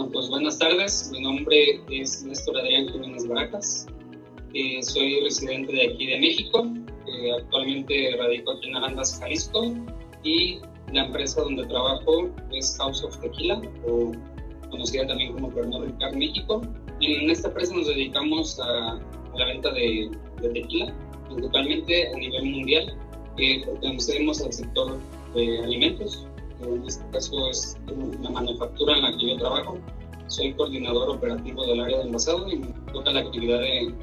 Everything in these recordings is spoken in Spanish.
Bueno, pues buenas tardes. Mi nombre es Néstor Adrián Jiménez Baracas. Soy residente de aquí de México. Actualmente radico aquí en Arandas, Jalisco. Y la empresa donde trabajo es House of Tequila, o conocida también como Pernod Ricard México. En esta empresa nos dedicamos a la venta de tequila, principalmente a nivel mundial. Pertenecemos al sector de alimentos. En este caso es la manufactura en la que yo trabajo. Soy coordinador operativo del área de envasado y me toca la actividad de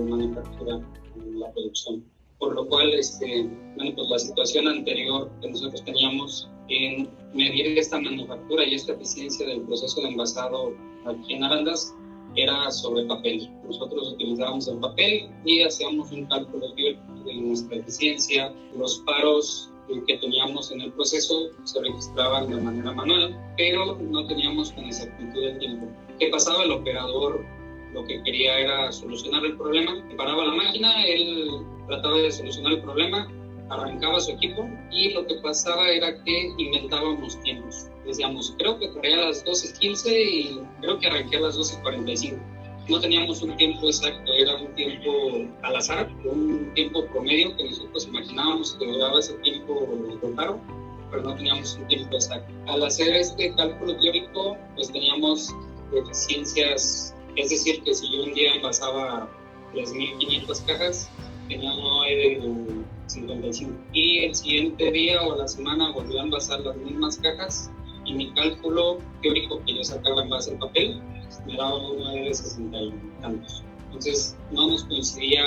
manufactura en la producción. Por lo cual, pues la situación anterior que nosotros teníamos en medir esta manufactura y esta eficiencia del proceso de envasado aquí en Arandas era sobre papel. Nosotros utilizábamos el papel y hacíamos un cálculo de nuestra eficiencia. Los paros que teníamos en el proceso se registraban de manera manual, pero no teníamos con exactitud el tiempo. ¿Qué pasaba? El operador lo que quería era solucionar el problema, paraba la máquina, él trataba de solucionar el problema, arrancaba su equipo y lo que pasaba era que inventábamos tiempos. Decíamos, creo que corría a las 12:15 y creo que arranqué a las 12:45. No teníamos un tiempo exacto, era un tiempo al azar, un tiempo promedio que nosotros imaginábamos que duraba ese tiempo de paro, pero no teníamos un tiempo exacto. Al hacer este cálculo teórico, pues teníamos deficiencias, es decir, que si yo un día envasaba 3.500 cajas, tenía un OE de 55. Y el siguiente día o la semana volví a envasar las mismas cajas y mi cálculo teórico que yo sacaba en base al papel me daba un OE de 60 y tantos. Entonces no nos coincidía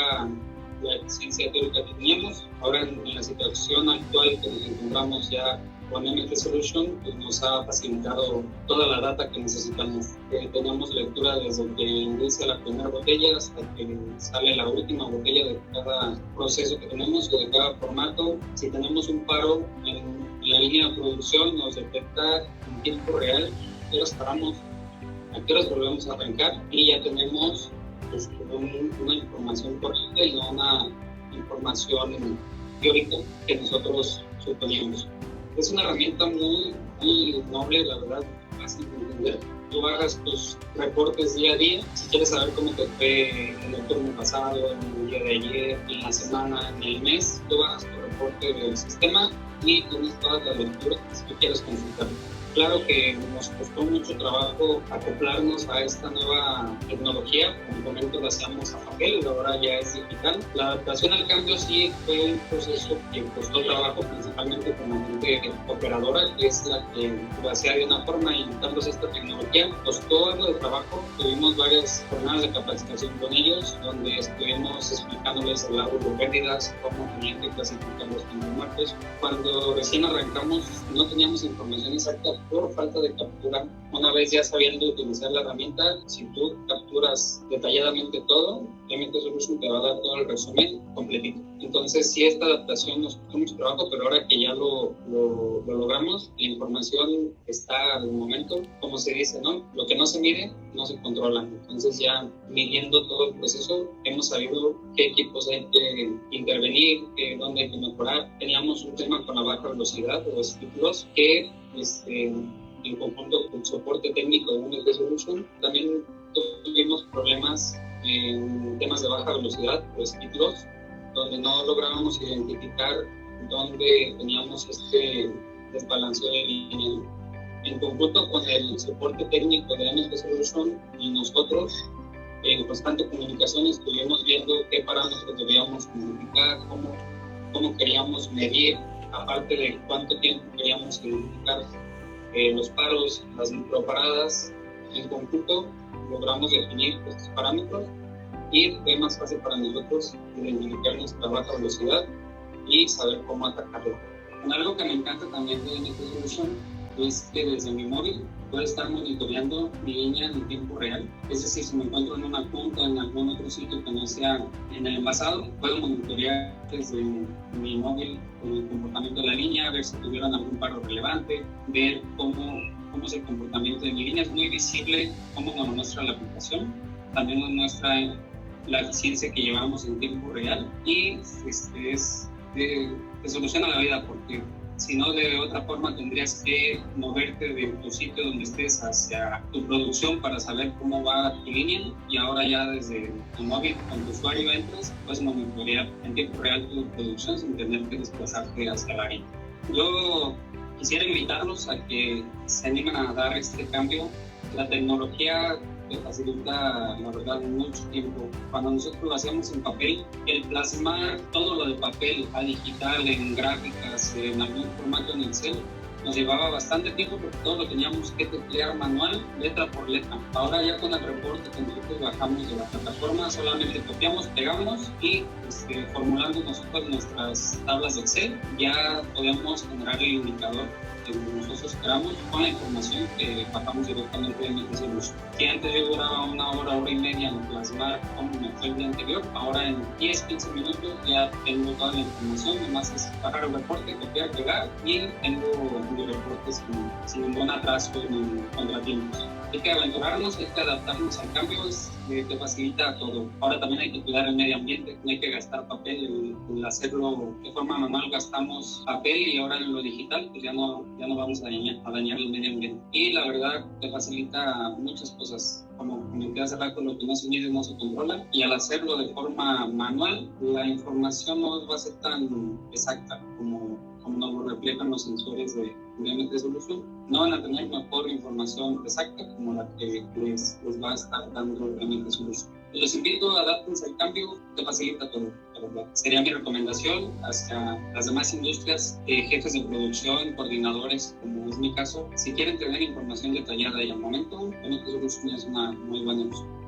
la eficiencia teórica que teníamos. Ahora en la situación actual que nos encontramos ya con MT Solution, pues nos ha facilitado toda la data que necesitamos. Tenemos lectura desde que inicia la primera botella hasta que sale la última botella de cada proceso que tenemos o de cada formato. Si tenemos un paro en la línea de producción, nos detecta en tiempo real a qué horas paramos, a qué horas volvemos a arrancar y ya tenemos pues, una información correcta y no una información teórica que nosotros suponíamos. Es una herramienta muy noble, la verdad, fácil de entender. Tú hagas tus reportes día a día. Si quieres saber cómo te fue en el turno pasado, en el día de ayer, en la semana, en el mes, tú hagas tu reporte del sistema y tienes todas las lecturas si tú quieres consultarlo. Claro que nos costó mucho trabajo acoplarnos a esta nueva tecnología. Como comento, lo hacíamos a papel, ahora ya es digital. La adaptación al cambio sí fue un proceso que costó trabajo, principalmente con la gente operadora, que es la que lo hacía de una forma y adaptándose a esta tecnología. Costó algo de trabajo. Tuvimos varias jornadas de capacitación con ellos, donde estuvimos explicándoles el árbol de pérdidas, cómo tenían que clasificar los tiempos muertos. Cuando recién arrancamos, no teníamos información exacta por falta de captura. Una vez ya sabiendo utilizar la herramienta, si tú capturas detalladamente todo, MT Solution te va a dar todo el resumen completito. Entonces, sí, esta adaptación nos costó mucho trabajo, pero ahora que ya lo logramos, la información está al momento, como se dice, ¿no? Lo que no se mide, no se controla. Entonces, ya midiendo todo el proceso, hemos sabido qué equipos hay que intervenir, dónde hay que mejorar. Teníamos un tema con la baja velocidad o speed loss, que en conjunto con soporte técnico de MT Solution, también tuvimos problemas en temas de baja velocidad o speed loss, donde no lográbamos identificar dónde teníamos desbalanceo de línea. En conjunto con el soporte técnico de MT Solution y nosotros, en constante comunicación, estuvimos viendo qué parámetros debíamos modificar, cómo queríamos medir, aparte de cuánto tiempo queríamos identificar los paros, las microparadas. En conjunto logramos definir estos parámetros y fue más fácil para nosotros identificar nuestra baja velocidad y saber cómo atacarlo. Algo que me encanta también de MT Solution es que desde mi móvil puedo estar monitoreando mi línea en tiempo real. Es decir, si me encuentro en una punta, en algún otro sitio que no sea en el envasado, puedo monitorear desde mi móvil el comportamiento de la línea, ver si tuvieron algún paro relevante, ver cómo es el comportamiento de mi línea. Es muy visible cómo nos muestra la aplicación. También nos muestra la eficiencia que llevamos en tiempo real y te soluciona la vida porque sino de otra forma tendrías que moverte de tu sitio donde estés hacia tu producción para saber cómo va tu línea, y ahora ya desde tu móvil con tu usuario entras, puedes monitorear en tiempo real tu producción sin tener que desplazarte hacia la línea. Yo quisiera invitarlos a que se animen a dar este cambio. La tecnología te facilita, la verdad, mucho tiempo. Cuando nosotros lo hacíamos en papel, el plasmar todo lo de papel a digital, en gráficas, en algún formato en Excel, nos llevaba bastante tiempo porque todo lo teníamos que teclear manual, letra por letra. Ahora ya con el reporte que nosotros bajamos de la plataforma, solamente copiamos, pegamos y formulando nosotros nuestras tablas de Excel, ya podemos generar el indicador que nosotros queramos con la información que bajamos directamente de mi solución. Si antes yo duraba una hora y media en plasmar cómo me fue el día anterior, ahora en 10-15 minutos ya tengo toda la información, además es bajar el reporte, copiar, pegar y tengo mi reporte sin ningún atraso ni contratiempos. Hay que aventurarnos, hay que adaptarnos al cambio, te facilita todo. Ahora también hay que cuidar el medio ambiente, no hay que gastar papel, el hacerlo de forma manual gastamos papel y ahora en lo digital pues ya no vamos a dañar el medio ambiente. Y la verdad te facilita muchas cosas. Como comenté hace rato, lo que no se mide no se controla, y al hacerlo de forma manual, la información no va a ser tan exacta como nos lo reflejan los sensores de MT Solution. No van a tener mejor información exacta como la que les va a estar dando MT Solution. Los invito a adaptarse al cambio, te facilita todo, la verdad. Sería mi recomendación hacia las demás industrias, jefes de producción, coordinadores, como es mi caso. Si quieren tener información detallada y al momento, MT Solution es una muy buena opción.